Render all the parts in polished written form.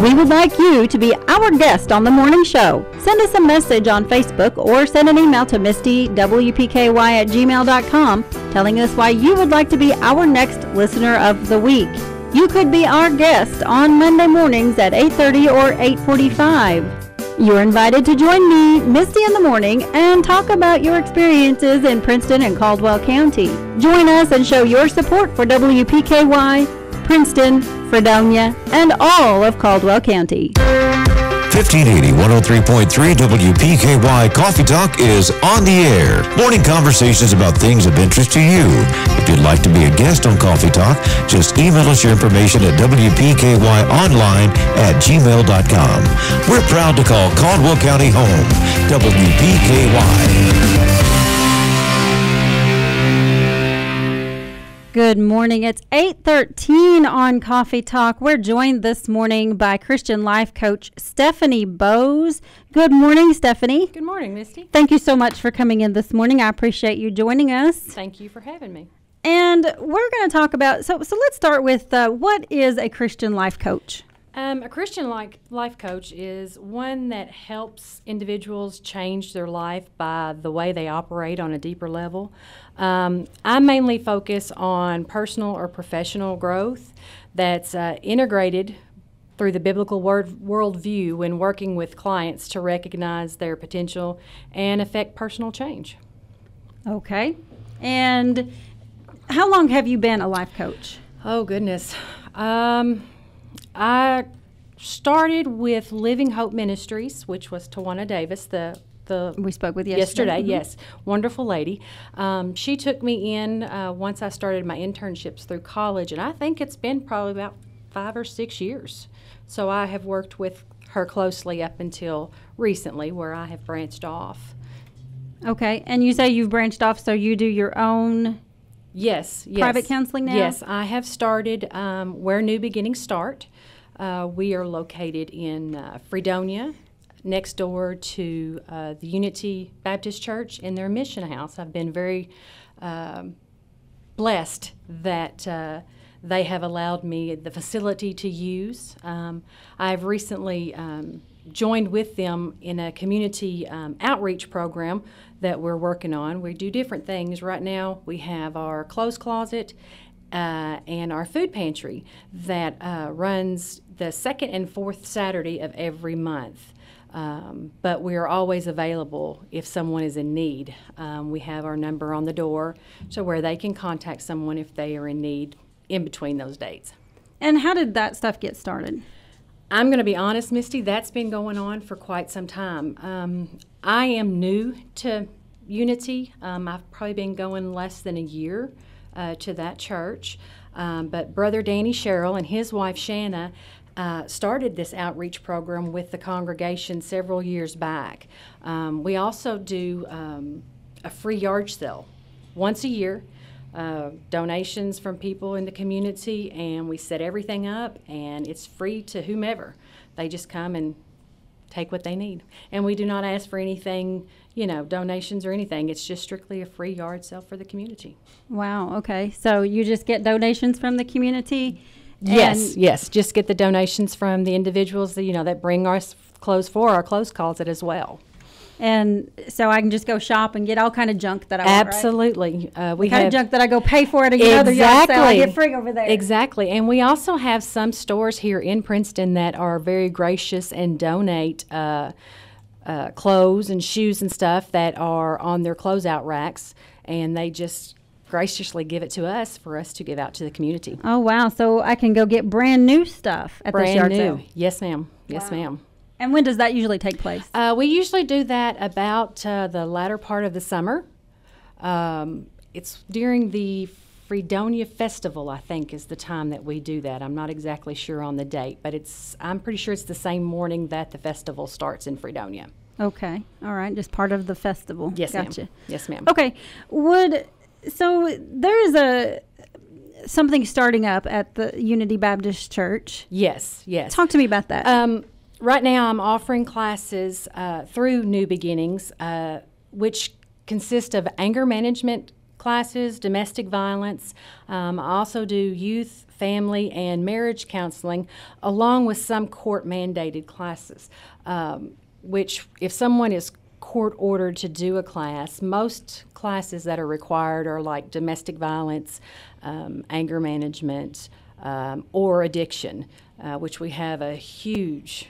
We would like you to be our guest on the morning show. Send us a message on Facebook or send an email to mistywpky@gmail.com telling us why you would like to be our next listener of the week. You could be our guest on Monday mornings at 8:30 or 8:45. You're invited to join me, Misty, in the morning and talk about your experiences in Princeton and Caldwell County. Join us and show your support for WPKY, Princeton, Fredonia, and all of Caldwell County. 1580 103.3 WPKY Coffee Talk is on the air. Morning conversations about things of interest to you. If you'd like to be a guest on Coffee Talk, just email us your information at WPKYonline@gmail.com. We're proud to call Caldwell County home. WPKY. Good morning. It's 8:13 on Coffee Talk. We're joined this morning by Christian life coach Stephanie Bose. Good morning, Stephanie. Good morning, Misty. Thank you so much for coming in this morning. I appreciate you joining us. Thank you for having me. And we're going to talk about, so let's start with what is a Christian life coach? A Christian life coach is one that helps individuals change their life by the way they operate on a deeper level. I mainly focus on personal or professional growth that's integrated through the biblical worldview when working with clients to recognize their potential and affect personal change. Okay. And how long have you been a life coach? Oh, goodness. I started with Living Hope Ministries, which was Tawana Davis, the we spoke with yesterday. Mm-hmm. Yes, wonderful lady. She took me in once I started my internships through college, and I think it's been probably about 5 or 6 years. So I have worked with her closely up until recently, where I have branched off. Okay, and you say you've branched off, so you do your own private counseling now? Yes, I have started where New Beginnings start. We are located in Fredonia, next door to the Unity Baptist Church in their mission house. I've been very blessed that they have allowed me the facility to use. I've recently joined with them in a community outreach program that we're working on. We do different things. Right now we have our clothes closet and our food pantry that runs the second and fourth Saturday of every month. But we are always available if someone is in need. We have our number on the door so where they can contact someone if they are in need in between those dates. And how did that stuff get started? I'm going to be honest, Misty, that's been going on for quite some time. I am new to Unity. I've probably been going less than a year to that church. But Brother Danny Sherrill and his wife Shanna started this outreach program with the congregation several years back. We also do a free yard sale once a year. Donations from people in the community, and we set everything up, and it's free to whomever. They just come and take what they need. And we do not ask for anything, donations or anything. It's just strictly a free yard sale for the community. Wow, okay. So you just get donations from the community? Yes, just get the donations from the individuals that bring our clothes for our clothes closet as well. And so I can just go shop and get all kind of junk that I want, Absolutely. Right? We have junk that I go pay for at another yard sale. I get free over there. Exactly. And we also have some stores here in Princeton that are very gracious and donate clothes and shoes and stuff that are on their closeout racks, and they just graciously give it to us for us to give out to the community. Oh, wow. So I can go get brand new stuff at this yard sale. Yes, ma'am. Yes, ma'am. And when does that usually take place? We usually do that about the latter part of the summer. It's during the Fredonia Festival, I think, is the time that we do that. I'm not exactly sure on the date, but I'm pretty sure it's the same morning that the festival starts in Fredonia. Okay. All right. Just part of the festival. Yes, gotcha. Ma'am. Yes, ma'am. Okay. So there is something starting up at the Unity Baptist Church. Yes. Talk to me about that. Right now I'm offering classes through New Beginnings, which consist of anger management classes, domestic violence. I also do youth family and marriage counseling, along with some court-mandated classes, which if someone is court-ordered to do a class, most classes that are required are like domestic violence, anger management, or addiction, which we have a huge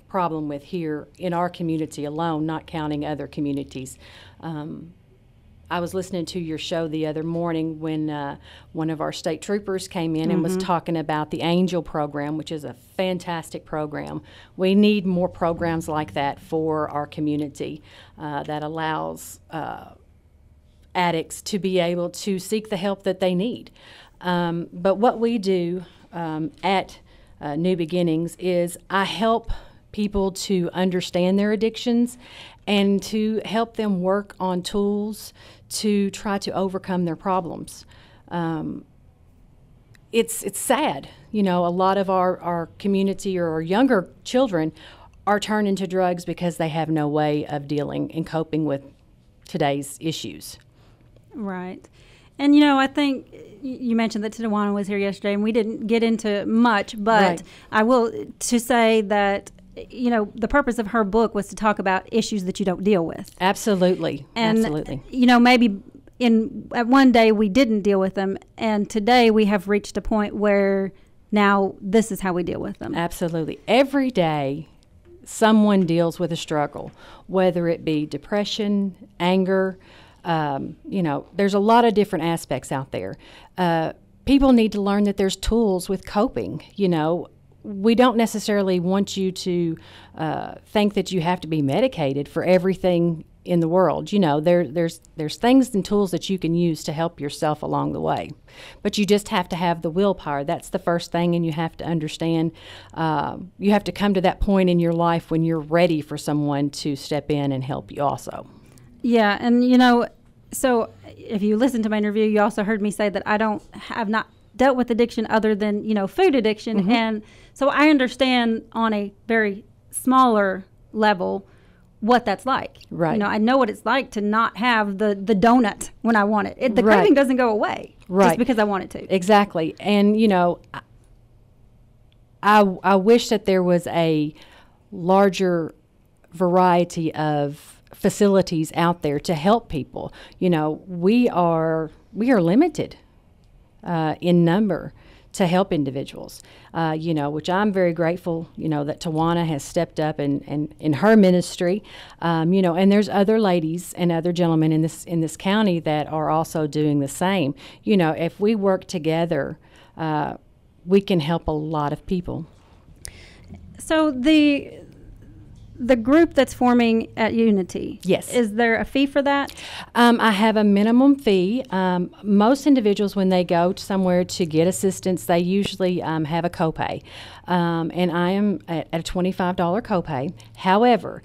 problem with here in our community alone, not counting other communities. I was listening to your show the other morning when one of our state troopers came in and was talking about the Angel program, which is a fantastic program. We need more programs like that for our community that allows addicts to be able to seek the help that they need. But what we do at New Beginnings is I help people to understand their addictions and to help them work on tools to try to overcome their problems. It's sad, you know, a lot of our community or our younger children are turning to drugs because they have no way of dealing and coping with today's issues. Right. And, you know, I think you mentioned that Tawana was here yesterday, and we didn't get into much, but Right. I will to say that, you know, the purpose of her book was to talk about issues that you don't deal with. Absolutely. And, Absolutely. you know, maybe at one day we didn't deal with them, and today we have reached a point where now this is how we deal with them. Absolutely. Every day someone deals with a struggle, whether it be depression, anger, you know, there's a lot of different aspects out there. People need to learn that there's tools with coping. You know, we don't necessarily want you to think that you have to be medicated for everything in the world. You know, there's things and tools that you can use to help yourself along the way. But you just have to have the willpower. That's the first thing, and you have to understand, you have to come to that point in your life when you're ready for someone to step in and help you also. Yeah, and you know, so if you listen to my interview, you also heard me say that have not dealt with addiction other than, you know, food addiction. And so I understand on a very smaller level what that's like. Right. You know, I know what it's like to not have the donut when I want it. The Right. craving doesn't go away Right. just because I want it to. Exactly. And, you know, I wish that there was a larger variety of facilities out there to help people. You know, we are limited in number to help individuals, you know, which I'm very grateful, you know, that Tawana has stepped up and in her ministry, you know, and there's other ladies and other gentlemen in this county that are also doing the same. You know, if we work together, we can help a lot of people. So the group that's forming at Unity, Yes. is there a fee for that? I have a minimum fee. Most individuals, when they go somewhere to get assistance, they usually have a copay. And I am at a $25 copay. However,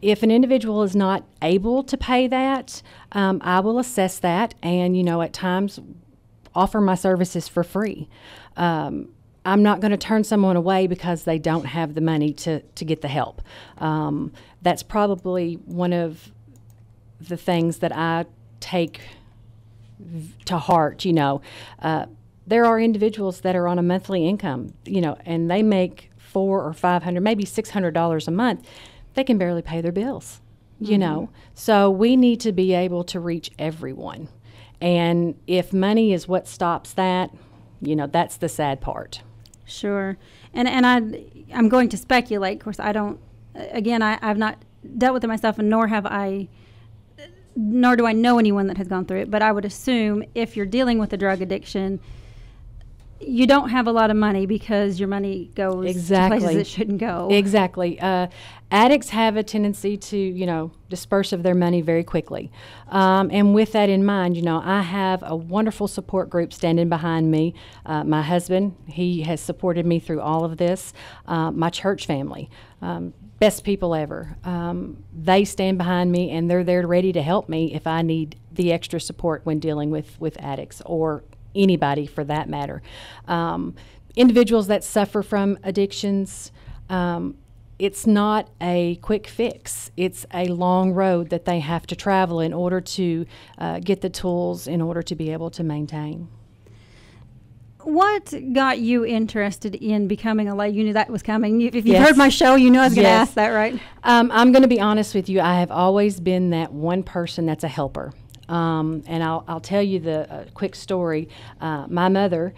if an individual is not able to pay that, I will assess that and, you know, at times offer my services for free. I'm not going to turn someone away because they don't have the money to get the help. That's probably one of the things that I take to heart, you know. There are individuals that are on a monthly income, you know, and they make $400 or $500, maybe $600 a month. They can barely pay their bills, you know. So we need to be able to reach everyone. And if money is what stops that, you know, that's the sad part. Sure. And I'm going to speculate. Of course, I've not dealt with it myself, and nor do I know anyone that has gone through it. But I would assume if you're dealing with a drug addiction, you don't have a lot of money because your money goes to places it shouldn't go. Exactly. Addicts have a tendency to, you know, disperse of their money very quickly. And with that in mind, you know, I have a wonderful support group standing behind me. My husband, he has supported me through all of this. My church family, best people ever. They stand behind me, and they're there ready to help me if I need the extra support when dealing with addicts or anybody for that matter. Individuals that suffer from addictions, it's not a quick fix. It's a long road that they have to travel in order to get the tools in order to be able to maintain. What got you interested in becoming a lay? You knew that was coming. If you've heard my show, you know I was going to ask that, right? I'm going to be honest with you. I have always been that one person that's a helper. And I'll tell you the quick story. My mother,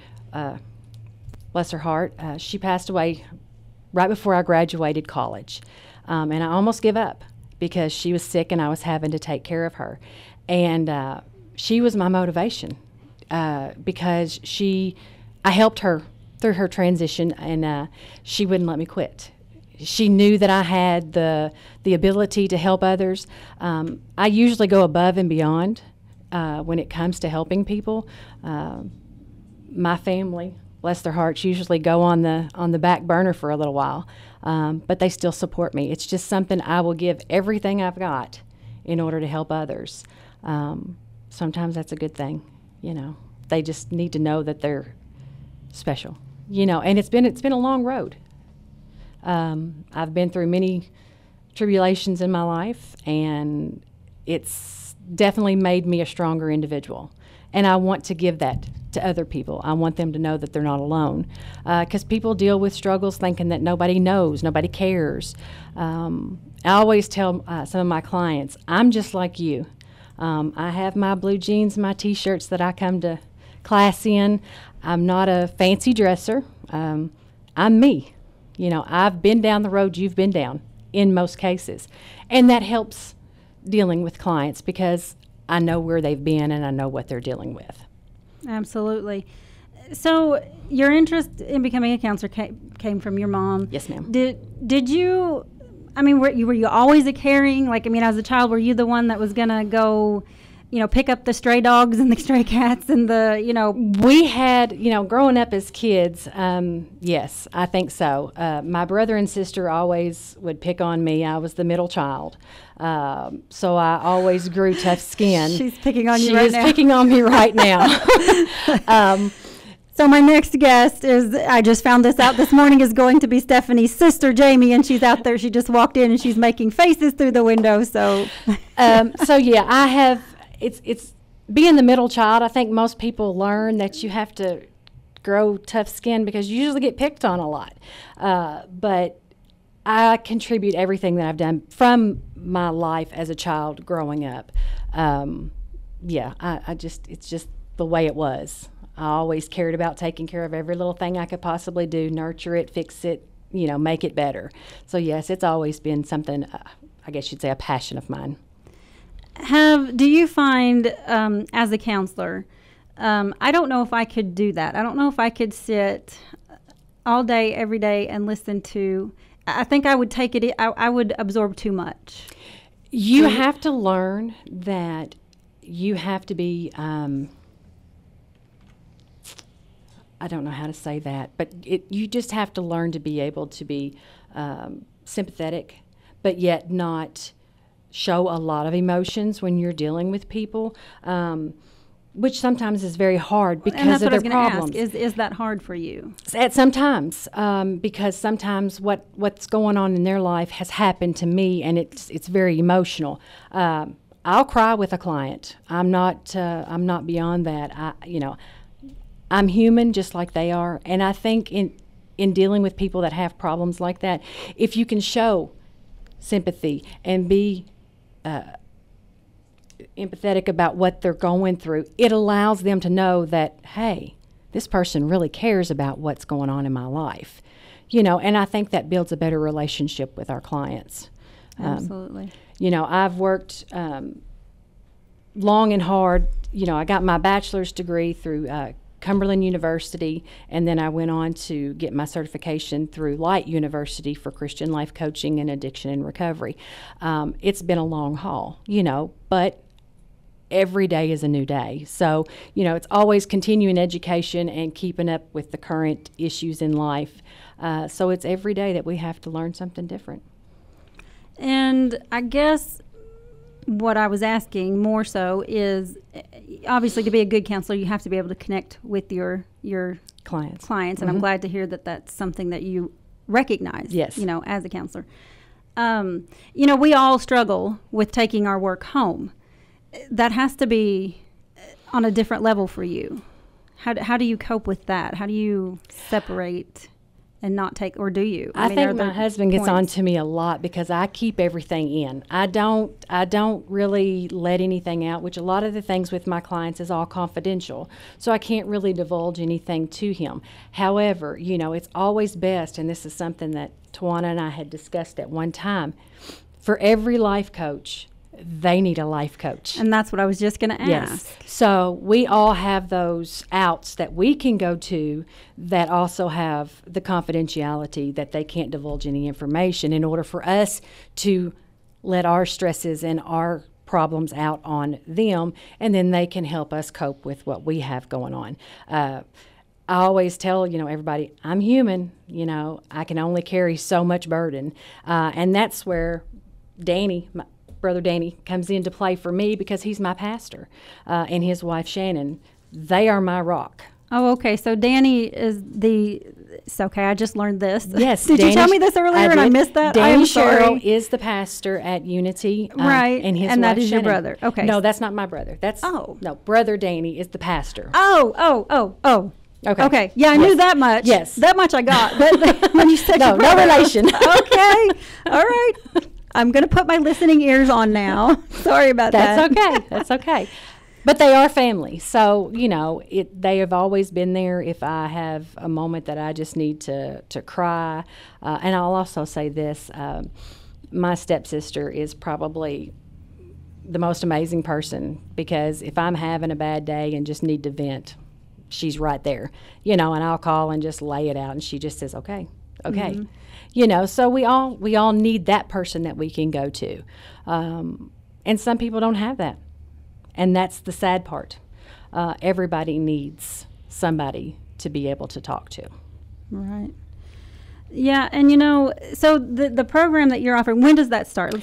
bless her heart, she passed away right before I graduated college. And I almost gave up because she was sick and I was having to take care of her. And she was my motivation because I helped her through her transition, and she wouldn't let me quit. She knew that I had the ability to help others. I usually go above and beyond when it comes to helping people. My family, bless their hearts, usually go on the back burner for a little while, but they still support me. It's just something I will give everything I've got in order to help others. Sometimes that's a good thing, you know. They just need to know that they're special, you know. And it's been a long road. I've been through many tribulations in my life, and it's definitely made me a stronger individual. And I want to give that to other people. I want them to know that they're not alone, because people deal with struggles thinking that nobody knows, nobody cares. I always tell some of my clients, I'm just like you. I have my blue jeans, my T-shirts that I come to class in. I'm not a fancy dresser. I'm me. You know, I've been down the road you've been down in most cases. And that helps dealing with clients because I know where they've been and I know what they're dealing with. Absolutely. So your interest in becoming a counselor came from your mom. Yes, ma'am. Did you, I mean, were you always a caring, like, I mean, as a child, were you the one that was going to go, you know, pick up the stray dogs and the stray cats and the, you know? We had, you know, growing up as kids, yes, I think so. My brother and sister always would pick on me. I was the middle child. So I always grew tough skin. She's picking on you right now. She is picking on me right now. So my next guest is, I just found this out this morning, is going to be Stephanie's sister, Jamie, and she's out there. She just walked in and she's making faces through the window. So, so yeah, I have. It's being the middle child. I think most people learn that you have to grow tough skin because you usually get picked on a lot. But I contribute everything that I've done from my life as a child growing up. Yeah, it's just the way it was. I always cared about taking care of every little thing I could possibly do, nurture it, fix it, you know, make it better. So yes, it's always been something, I guess you'd say, a passion of mine. Do you find, as a counselor, I don't know if I could do that. I don't know if I could sit all day, every day, and listen to, I think I would take it, I would absorb too much. You have to learn that you have to be, I don't know how to say that, but you just have to learn to be able to be sympathetic, but yet not show a lot of emotions when you're dealing with people, which sometimes is very hard because of their problems. Is that hard for you? Sometimes, because sometimes what's going on in their life has happened to me, and it's very emotional. I'll cry with a client. I'm not beyond that. I'm human just like they are, and I think in dealing with people that have problems like that, if you can show sympathy and be empathetic about what they're going through, it allows them to know that, hey, this person really cares about what's going on in my life, you know, and I think that builds a better relationship with our clients. Absolutely. You know, I've worked long and hard. You know, I got my bachelor's degree through Cumberland University, and then I went on to get my certification through Light University for Christian life coaching and addiction and recovery. It's been a long haul, you know, but every day is a new day. So, you know, it's always continuing education and keeping up with the current issues in life. So it's every day that we have to learn something different. And I guess what I was asking more so is, obviously, to be a good counselor, you have to be able to connect with your clients. And Mm-hmm. I'm glad to hear that that's something that you recognize, yes, you know, as a counselor. You know, we all struggle with taking our work home. That has to be on a different level for you. How do you cope with that? How do you separate and not take, or do you? I mean, think my husband gets on to me a lot because I keep everything in. I don't really let anything out, which a lot of the things with my clients is all confidential. So I can't really divulge anything to him. However, it's always best, and this is something that Tawana and I had discussed at one time, for every life coach, they need a life coach. And that's what I was just going to ask. Yes. So we all have those outs that we can go to that also have the confidentiality that they can't divulge any information in order for us to let our stresses and our problems out on them, and then they can help us cope with what we have going on. I always tell, everybody, I'm human, I can only carry so much burden. And that's where Brother Danny comes into play for me because he's my pastor, and his wife Shannon. They are my rock. Oh, okay. So Danny is it's okay. I just learned this. Yes. Did you tell me this earlier and I missed that? Danny I'm Sherrill sorry. is the pastor at Unity. Right. And his and wife that is Shannon. your brother. Okay. No, that's not my brother. No, Brother Danny is the pastor. Oh. Okay. Okay. Yeah, I knew that much. Yes. That much I got. But when you said No, your brother, no relation. Okay. All right. I'm going to put my listening ears on now. Sorry about that. That's okay. That's okay. But they are family. So, they have always been there if I have a moment that I just need to cry. And I'll also say this. My stepsister is probably the most amazing person because if I'm having a bad day and just need to vent, she's right there, and I'll call and just lay it out. And she just says, okay. Mm-hmm. So we all need that person that we can go to. And some people don't have that. And that's the sad part. Everybody needs somebody to be able to talk to. Right. Yeah, and so the program that you're offering, when does that start?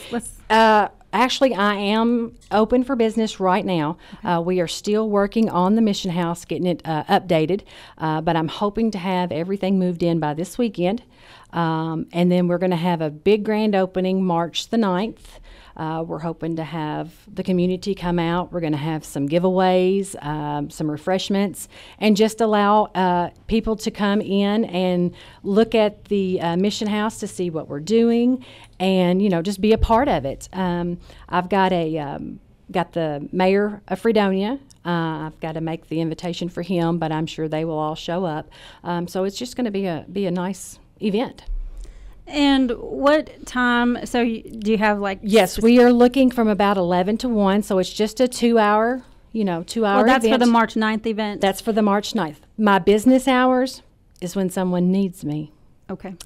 Actually, I am open for business right now. Okay. We are still working on the Mission House, getting it updated, but I'm hoping to have everything moved in by this weekend. And then we're going to have a big grand opening March the 9th. We're hoping to have the community come out. We're going to have some giveaways, some refreshments, and just allow people to come in and look at the Mission House to see what we're doing and, just be a part of it. I've got got the mayor of Fredonia. I've got to make the invitation for him, but I'm sure they will all show up. So it's just going to be a nice event. And what time? So do you have Yes, we are looking from about 11 to 1. So it's just a 2-hour, 2-hour Well, that's event. for the March 9th event. That's for the March 9th. My business hours is when someone needs me. Okay.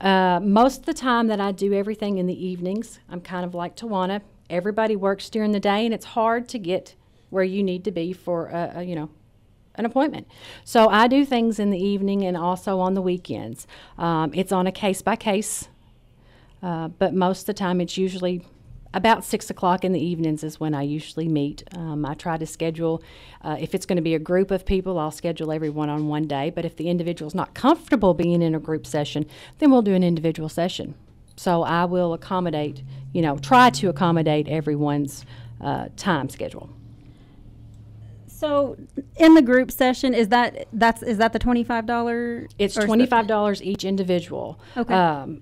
Most of the time that I do everything in the evenings, I'm kind of like Tawana. Everybody works during the day, and it's hard to get where you need to be for an appointment. So I do things in the evening and also on the weekends. It's on a case-by-case, but most of the time it's usually about 6 o'clock in the evenings is when I usually meet. I try to schedule, if it's going to be a group of people, I'll schedule everyone on one day, but if the individual's not comfortable being in a group session, then we'll do an individual session. So I will accommodate, try to accommodate everyone's time schedule. So in the group session, is that the $25? It's $25 each individual. Okay.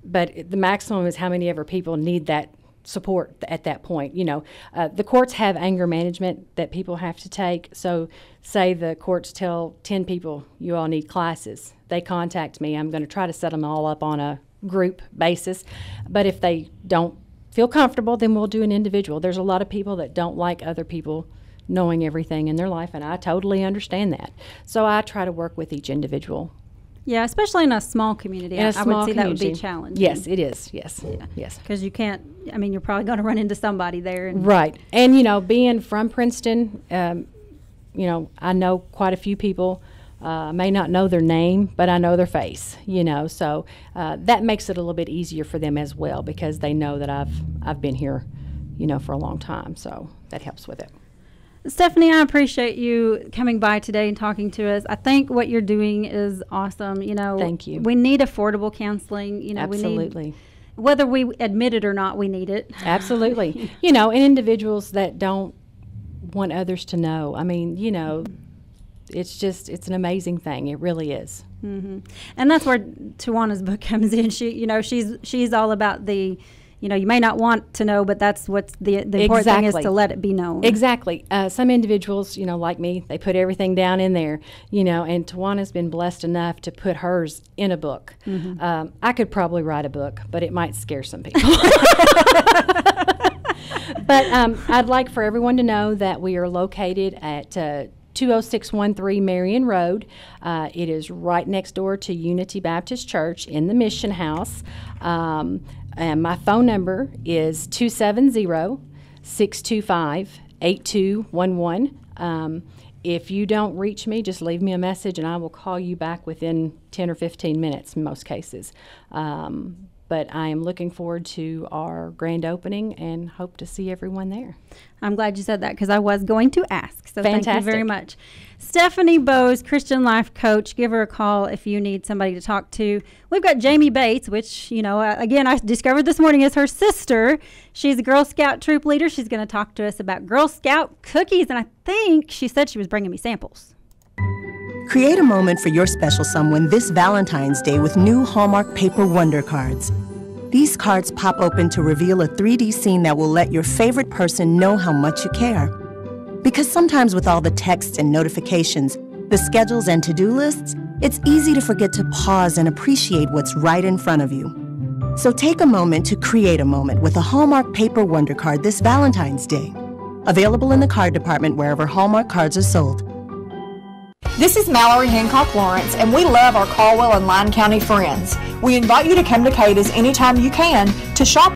But the maximum is how many ever people need that support at that point. The courts have anger management that people have to take. So say the courts tell 10 people, you all need classes. They contact me. I'm going to try to set them all up on a group basis. But if they don't feel comfortable, then we'll do an individual. There's a lot of people that don't like other people knowing everything in their life, and I totally understand that. So I try to work with each individual. Yeah, especially in a small community. I would say that would be challenging. Yes, it is. Yes. Yeah. Yes. Because you can't, you're probably going to run into somebody there. Right. And, being from Princeton, I know quite a few people. I may not know their name, but I know their face, So that makes it a little bit easier for them as well because they know that I've been here, for a long time. So that helps with it. Stephanie, I appreciate you coming by today and talking to us. I think what you're doing is awesome. Thank you. We need affordable counseling. Absolutely. We need, whether we admit it or not, we need it. Absolutely. And individuals that don't want others to know. it's an amazing thing. It really is. Mm-hmm. And that's where Tawana's book comes in. She's all about the, you may not want to know, but that's what's the important thing is to let it be known. Exactly. Some individuals, like me, they put everything down in there, and Tawana's been blessed enough to put hers in a book. Mm-hmm. I could probably write a book, but it might scare some people. But I'd like for everyone to know that we are located at 20613 Marion Road. It is right next door to Unity Baptist Church in the Mission House. And my phone number is 270-625-8211. If you don't reach me, just leave me a message and I will call you back within 10 or 15 minutes in most cases. But I am looking forward to our grand opening and hope to see everyone there. I'm glad you said that because I was going to ask. So Fantastic. Thank you very much. Stephanie Bowes, Christian Life Coach. Give her a call if you need somebody to talk to. We've got Jamie Bates, which, again, I discovered this morning is her sister. She's a Girl Scout troop leader. She's going to talk to us about Girl Scout cookies, and I think she said she was bringing me samples. Create a moment for your special someone this Valentine's Day with new Hallmark Paper Wonder Cards. These cards pop open to reveal a 3D scene that will let your favorite person know how much you care. Because sometimes with all the texts and notifications, the schedules and to-do lists, it's easy to forget to pause and appreciate what's right in front of you. So take a moment to create a moment with a Hallmark Paper Wonder Card this Valentine's Day. Available in the card department wherever Hallmark cards are sold. This is Mallory Hancock Lawrence, and we love our Caldwell and Lyon County friends. We invite you to come to Cada's anytime you can to shop